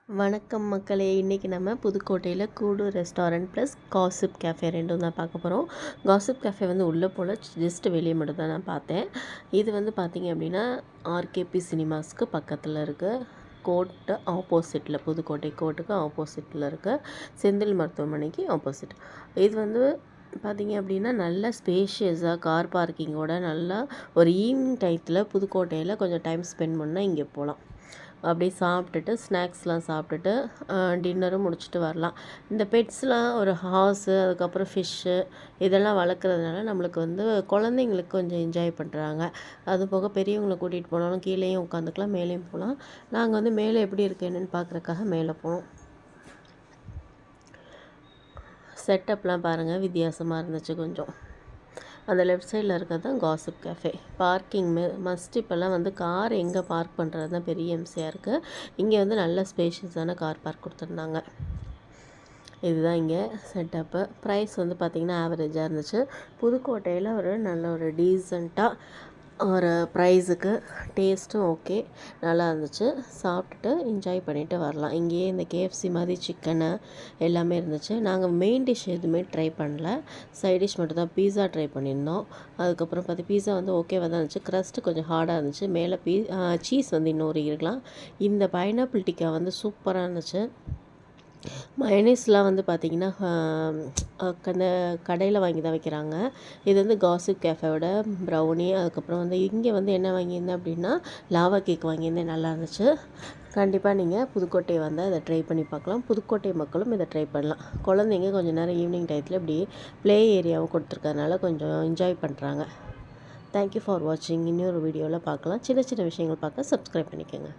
வணக்கம் மக்களே. இன்றைக்கி நம்ம புதுக்கோட்டையில் கூடு ரெஸ்டாரண்ட் ப்ளஸ் காசிப் கேஃபே ரெண்டும் தான் பார்க்க போகிறோம். காசிப் கேஃபே வந்து உள்ளே போல் ஜஸ்ட்டு வெளியே மட்டும் தான் நான் பார்த்தேன். இது வந்து பார்த்திங்க அப்படின்னா ஆர்கேபி சினிமாஸ்க்கு பக்கத்தில் இருக்குது. கோர்ட்டு ஆப்போசிட்டில், புதுக்கோட்டை கோர்ட்டுக்கு ஆப்போசிட்டில் இருக்குது. செந்தில் மருத்துவமனைக்கு ஆப்போசிட். இது வந்து பார்த்திங்க அப்படின்னா நல்ல ஸ்பேஷியஸாக கார் பார்க்கிங்கோட நல்லா ஒரு ஈவினிங் டயத்தில் புதுக்கோட்டையில் கொஞ்சம் டைம் ஸ்பெண்ட் பண்ணால் இங்கே போகலாம். அப்படியே சாப்பிட்டுட்டு ஸ்நாக்ஸ்லாம் சாப்பிட்டுட்டு டின்னரும் முடிச்சுட்டு வரலாம். இந்த பெட்ஸ்லாம் ஒரு ஹார்ஸு, அதுக்கப்புறம் ஃபிஷ்ஷு இதெல்லாம் வளர்க்குறதுனால நம்மளுக்கு வந்து குழந்தைங்களுக்கு கொஞ்சம் என்ஜாய் பண்ணுறாங்க. அது போக பெரியவங்களை கூட்டிகிட்டு போனாலும் கீழேயும் உட்காந்துக்கலாம், மேலேயும் போகலாம். நாங்கள் வந்து மேலே எப்படி இருக்குது என்னென்னு பார்க்குறக்காக மேலே போனோம். செட்டப்லாம் பாருங்கள், வித்தியாசமாக இருந்துச்சு கொஞ்சம். அந்த லெஃப்ட் சைடில் இருக்கிறது தான் காசிப் கேஃபே. Parking must. இப்போல்லாம் வந்து கார் எங்கே பார்க் பண்ணுறது தான் பெரிய எம்சியாக இருக்குது. இங்கே வந்து நல்ல ஸ்பேஷியஸான கார் பார்க் கொடுத்துருந்தாங்க. இதுதான் இங்கே செட்டப்பு. ப்ரைஸ் வந்து பார்த்திங்கன்னா ஆவரேஜாக இருந்துச்சு. புதுக்கோட்டையில் ஒரு நல்ல ஒரு டீசெண்டாக ஒரு ப்ரைஸுக்கு டேஸ்ட்டும் ஓகே, நல்லா இருந்துச்சு. சாப்பிட்டுட்டு என்ஜாய் பண்ணிவிட்டு வரலாம். இங்கேயே இந்த கேஎஃப்சி மாதிரி சிக்கனு எல்லாமே இருந்துச்சு. நாங்கள் மெயின் டிஷ் எதுவுமே ட்ரை பண்ணல. சைட் டிஷ் மட்டும் தான் பீஸா ட்ரை பண்ணியிருந்தோம். அதுக்கப்புறம் பீஸா வந்து ஓகேவாக தான் இருந்துச்சு. க்ரஸ்ட்டு கொஞ்சம் ஹார்டாக இருந்துச்சு. மேலே சீஸ் வந்து இன்னொரு இருக்கலாம். இந்த பைனாப்பிள் டிக்கா வந்து சூப்பராக இருந்துச்சு. மயனீஸ்லாம் வந்து பார்த்திங்கன்னா அந்த கடையில் வாங்கி தான் வைக்கிறாங்க. இது வந்து காசிப் கேஃபேவோட ப்ரௌனி. அதுக்கப்புறம் வந்து இங்கே வந்து என்ன வாங்கியிருந்தேன் அப்படின்னா லாவா கேக் வாங்கியிருந்தேன், நல்லா இருந்துச்சு. கண்டிப்பாக நீங்கள் புதுக்கோட்டை வந்தால் இதை ட்ரை பண்ணி பார்க்கலாம். புதுக்கோட்டை மக்களும் இதை ட்ரை பண்ணலாம். குழந்தைங்க கொஞ்சம் நேரம் ஈவினிங் டயத்தில் இப்படி ப்ளே ஏரியாவும் கொடுத்துருக்கறனால கொஞ்சம் என்ஜாய் பண்ணுறாங்க. தேங்க்யூ ஃபார் வாட்சிங். இன்னொரு வீடியோவில் பார்க்கலாம். சின்ன சின்ன விஷயங்கள் பார்க்க சப்ஸ்கிரைப் பண்ணிக்கோங்க.